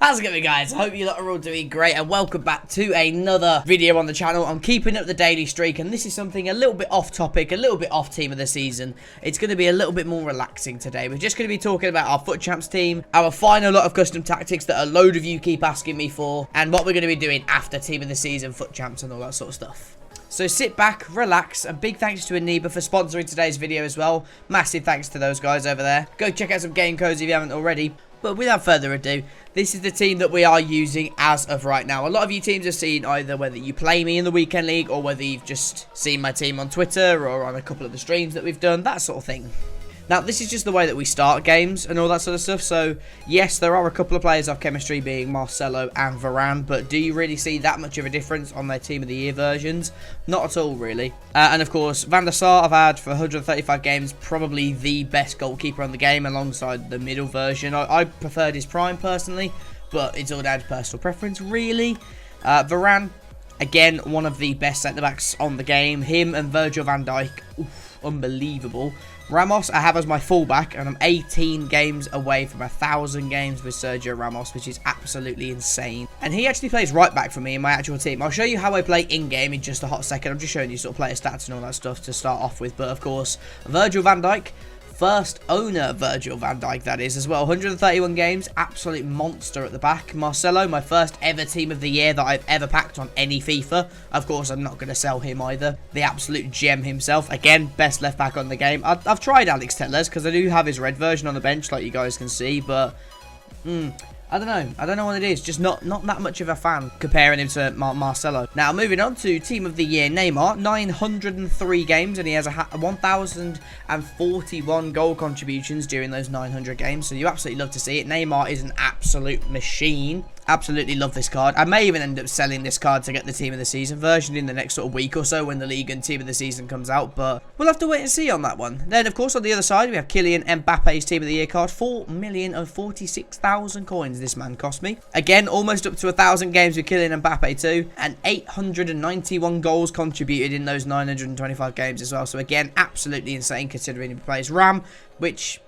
How's it going, guys? I hope you lot are all doing great, and welcome back to another video on the channel. I'm keeping up the daily streak, and this is something a little bit off topic, a little bit off team of the season. It's going to be a little bit more relaxing today. We're just going to be talking about our FUT Champs team, our final lot of custom tactics that a load of you keep asking me for, and what we're going to be doing after team of the season, FUT Champs, and all that sort of stuff. So sit back, relax, and big thanks to Aniba for sponsoring today's video as well. Massive thanks to those guys over there. Go check out some game codes if you haven't already. But without further ado, this is the team that we are using as of right now. A lot of you teams have seen either whether you play me in the weekend league or whether you've just seen my team on Twitter or on a couple of the streams that we've done, that sort of thing. Now, this is just the way that we start games and all that sort of stuff. So, yes, there are a couple of players off chemistry, being Marcelo and Varane. But do you really see that much of a difference on their Team of the Year versions? Not at all, really. And, of course, Van der Sar I've had for 135 games. Probably the best goalkeeper on the game alongside the middle version. I preferred his prime, personally. But it's all down to personal preference, really. Varane, again, one of the best centre-backs on the game. Him and Virgil van Dijk, oof, unbelievable. Ramos I have as my fullback, and I'm 18 games away from 1,000 games with Sergio Ramos, which is absolutely insane. And he actually plays right back for me in my actual team. I'll show you how I play in-game in just a hot second. I'm just showing you sort of player stats and all that stuff to start off with. But of course, Virgil van Dijk, first owner Virgil van Dijk, that is, as well. 131 games, absolute monster at the back. Marcelo, my first ever team of the year that I've ever packed on any FIFA. Of course, I'm not going to sell him either. The absolute gem himself. Again, best left back on the game. I've tried Alex Telles because I do have his red version on the bench, like you guys can see, but I don't know. I don't know what it is. Just not that much of a fan comparing him to Marcelo. Now, moving on to Team of the Year, Neymar. 903 games, and he has 1,041 goal contributions during those 900 games. So you absolutely love to see it. Neymar is an absolute machine. Absolutely love this card. I may even end up selling this card to get the Team of the Season version in the next sort of week or so when the League and Team of the Season comes out, but we'll have to wait and see on that one. Then, of course, on the other side, we have Kylian Mbappe's Team of the Year card. 4,046,000 coins this man cost me. Again, almost up to 1,000 games with Kylian Mbappe too, and 891 goals contributed in those 925 games as well. So again, absolutely insane considering he plays RAM, which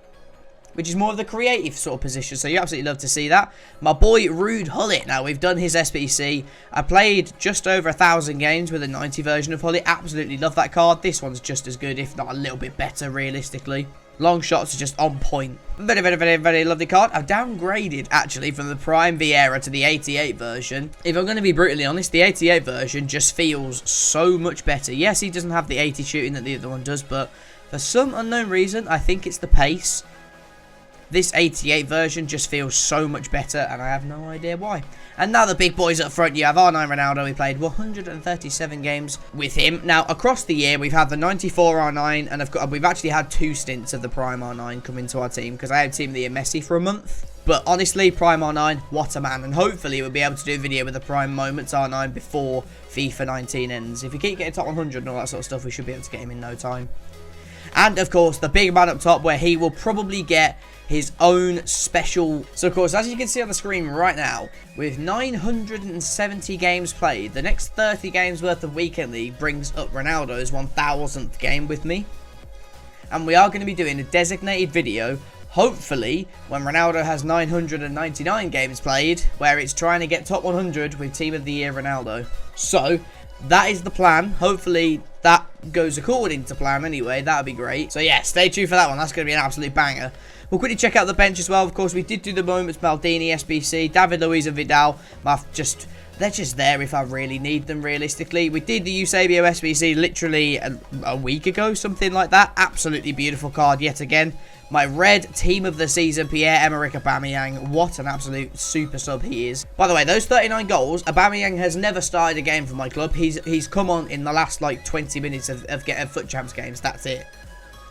is more of the creative sort of position, so you absolutely love to see that. My boy Ruud Gullit, now we've done his SBC. I played just over 1,000 games with a 90 version of Gullit. Absolutely love that card. This one's just as good, if not a little bit better, realistically. Long shots are just on point. Very, very, very, very lovely card. I've downgraded, actually, from the Prime Vieira to the 88 version. If I'm going to be brutally honest, the 88 version just feels so much better. Yes, he doesn't have the 80 shooting that the other one does, but for some unknown reason, I think it's the pace. This 88 version just feels so much better, and I have no idea why. And now the big boys up front, you have R9 Ronaldo. We played 137 games with him. Now, across the year, we've had the 94 R9, and we've actually had 2 stints of the Prime R9 come into our team, because I had Team of the Year Messi for a month. But honestly, Prime R9, what a man. And hopefully we'll be able to do a video with the Prime Moments R9 before FIFA 19 ends. If we keep getting top 100 and all that sort of stuff, we should be able to get him in no time. And, of course, the big man up top, where he will probably get his own special. So, of course, as you can see on the screen right now, with 970 games played, the next 30 games worth of Weekend League brings up Ronaldo's 1,000th game with me. And we are going to be doing a designated video, hopefully, when Ronaldo has 999 games played, where it's trying to get top 100 with Team of the Year Ronaldo. So, that is the plan. Hopefully that goes according to plan anyway. That would be great. So yeah, stay tuned for that one. That's going to be an absolute banger. We'll quickly check out the bench as well. Of course, we did do the Moments Maldini SBC, David Luiz and Vidal. They're just there if I really need them, realistically. We did the Eusebio SBC literally a week ago, something like that. Absolutely beautiful card yet again. My red Team of the Season, Pierre-Emerick Aubameyang. What an absolute super sub he is. By the way, those 39 goals, Aubameyang has never started a game for my club. He's come on in the last, like, 20 minutes of getting FUT Champs games. That's it.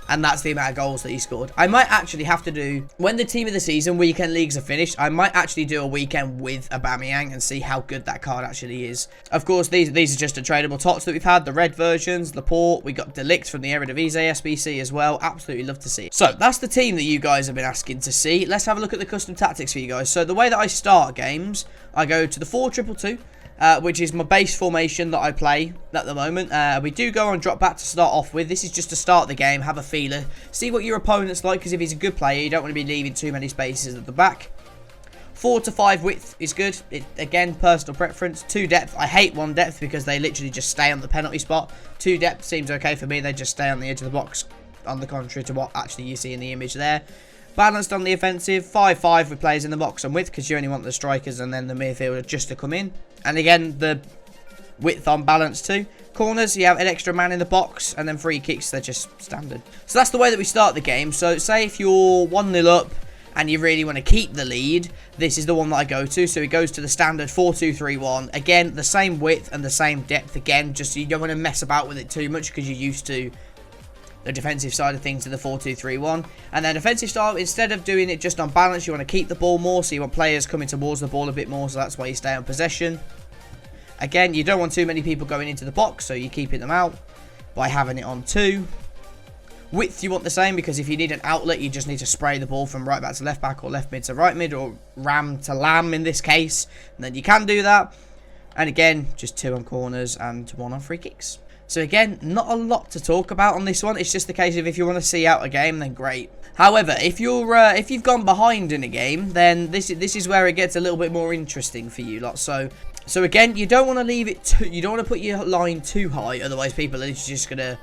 And that's the amount of goals that he scored. I might actually have to do, when the Team of the Season weekend leagues are finished, I might actually do a weekend with Aubameyang and see how good that card actually is. Of course, these are just the tradable tots that we've had, the red versions, Laporte, we got Delict from the Eredivisie SBC as well. Absolutely love to see it. So, that's the team that you guys have been asking to see. Let's have a look at the custom tactics for you guys. So, the way that I start games, I go to the 4-2-2-2. which is my base formation that I play at the moment. We do go on drop back to start off with. This is just to start the game, have a feeler, see what your opponent's like, because if he's a good player, you don't want to be leaving too many spaces at the back. 4 to 5 width is good. Again, personal preference. 2 depth. I hate 1 depth because they literally just stay on the penalty spot. 2 depth seems okay for me. They just stay on the edge of the box, on the contrary to what actually you see in the image there. Balanced on the offensive. 5-5 with players in the box and width because you only want the strikers and then the midfielder just to come in. And again, the width on balance too. Corners, you have an extra man in the box, and then free kicks, they're just standard. So that's the way that we start the game. So say if you're 1-0 up and you really want to keep the lead, this is the one that I go to. So it goes to the standard 4-2-3-1. Again, the same width and the same depth again, just so you don't want to mess about with it too much because you're used to the defensive side of things in the 4-2-3-1. And then offensive style, instead of doing it just on balance, you want to keep the ball more, so you want players coming towards the ball a bit more, so that's why you stay on possession. Again, you don't want too many people going into the box, so you're keeping them out by having it on 2. Width, you want the same, because if you need an outlet, you just need to spray the ball from right back to left back, or left mid to right mid, or ram to lamb in this case. And then you can do that. And again, just 2 on corners and 1 on free kicks. So again, not a lot to talk about on this one. It's just a case of if you want to see out a game, then great. However, if you've gone behind in a game, then this is where it gets a little bit more interesting for you lot. So again, you don't want to leave it you don't want to put your line too high, otherwise people are just gonna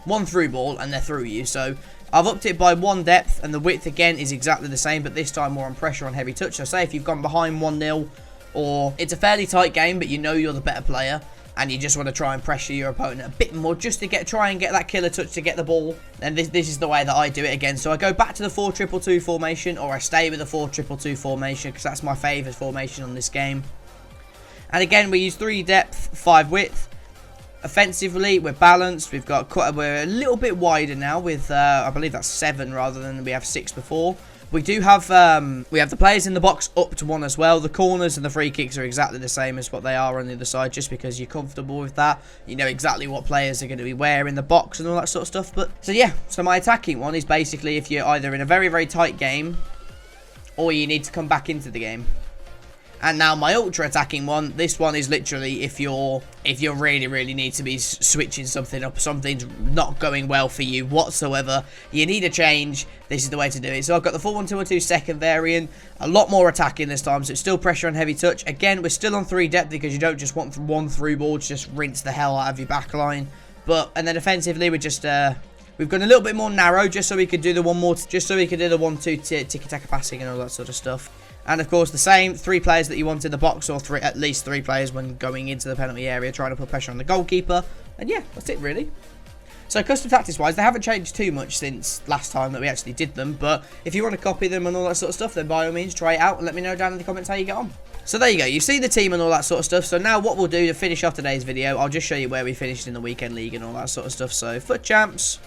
1 through ball and they're through you. So I've upped it by 1 depth, and the width again is exactly the same, but this time more on pressure on heavy touch. So say if you've gone behind 1-0, or it's a fairly tight game, but you know you're the better player, and you just want to try and pressure your opponent a bit more just to try and get that killer touch to get the ball, then this is the way that I do it again. So I go back to the 4-2-2 formation, or I stay with the 4-2-2 formation because that's my favourite formation on this game. And again, we use 3 depth, 5 width. Offensively, we're balanced. We're a little bit wider now with I believe that's 7 rather than we have 6 before. We do have the players in the box up to 1 as well. The corners and the free kicks are exactly the same as what they are on the other side, just because you're comfortable with that. You know exactly what players are going to be where in the box and all that sort of stuff. But so yeah, so my attacking one is basically if you're either in a very, very tight game or you need to come back into the game. And now my ultra attacking one, this one is literally if you really, really need to be switching something up, something's not going well for you whatsoever, you need a change, this is the way to do it. So I've got the 4-1-2-1-2 second variant, a lot more attacking this time, so it's still pressure and heavy touch. Again, we're still on 3 depth because you don't just want 1 through ball to just rinse the hell out of your back line. And then offensively, we're just we've gone a little bit more narrow just so we could do the 1-2 tiki-taka passing and all that sort of stuff. And of course the same 3 players that you want in the box, or at least 3 players when going into the penalty area, trying to put pressure on the goalkeeper. And yeah, that's it really. So custom tactics wise, they haven't changed too much since last time that we actually did them, but if you want to copy them and all that sort of stuff, then by all means try it out and let me know down in the comments how you get on. So there you go, you see the team and all that sort of stuff. So now what we'll do to finish off today's video, I'll just show you where we finished in the weekend league and all that sort of stuff. So FUT champs.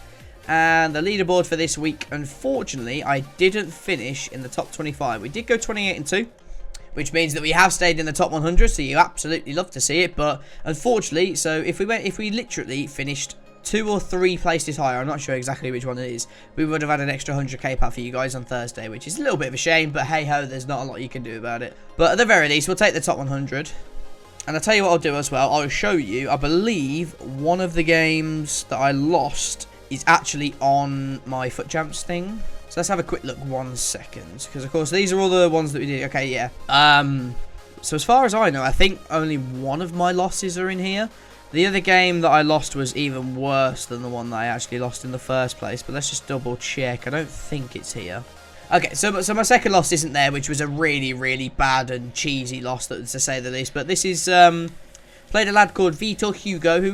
And the leaderboard for this week, unfortunately, I didn't finish in the top 25. We did go 28-2, which means that we have stayed in the top 100, so you absolutely love to see it. But unfortunately, so if we literally finished 2 or 3 places higher, I'm not sure exactly which one it is, we would have had an extra 100k pack for you guys on Thursday, which is a little bit of a shame, but hey ho, there's not a lot you can do about it. But at the very least, we'll take the top 100. And I'll tell you what I'll do as well, I'll show you, I believe, one of the games that I lost is actually on my FUT champs thing. So let's have a quick look 1 second, because of course these are all the ones that we did. Okay, yeah. So as far as I know, I think only one of my losses are in here. The other game that I lost was even worse than the one that I actually lost in the first place, but let's just double check. I don't think it's here. Okay, so my second loss isn't there, which was a really, really bad and cheesy loss, to say the least. But this is played a lad called Vitor Hugo, who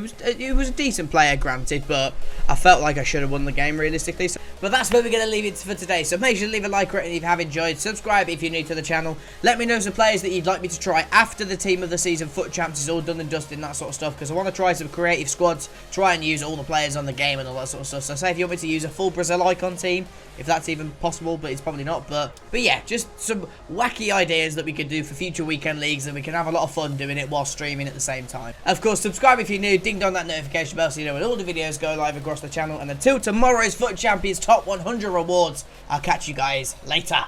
was a decent player, granted, but I felt like I should have won the game realistically. But that's where we're going to leave it for today. So make sure to leave a like rating if you have enjoyed. Subscribe if you're new to the channel. Let me know some players that you'd like me to try after the team of the season FUT champs is all done and dusted and that sort of stuff, because I want to try some creative squads, try and use all the players on the game and all that sort of stuff. So say if you want me to use a full Brazil icon team, if that's even possible, but it's probably not. But yeah, just some wacky ideas that we could do for future weekend leagues, and we can have a lot of fun doing it while streaming at the same time. Of course, subscribe if you're new, ding dong that notification bell so you know when all the videos go live across the channel. And until tomorrow's FUT Champions Top 100 rewards, I'll catch you guys later.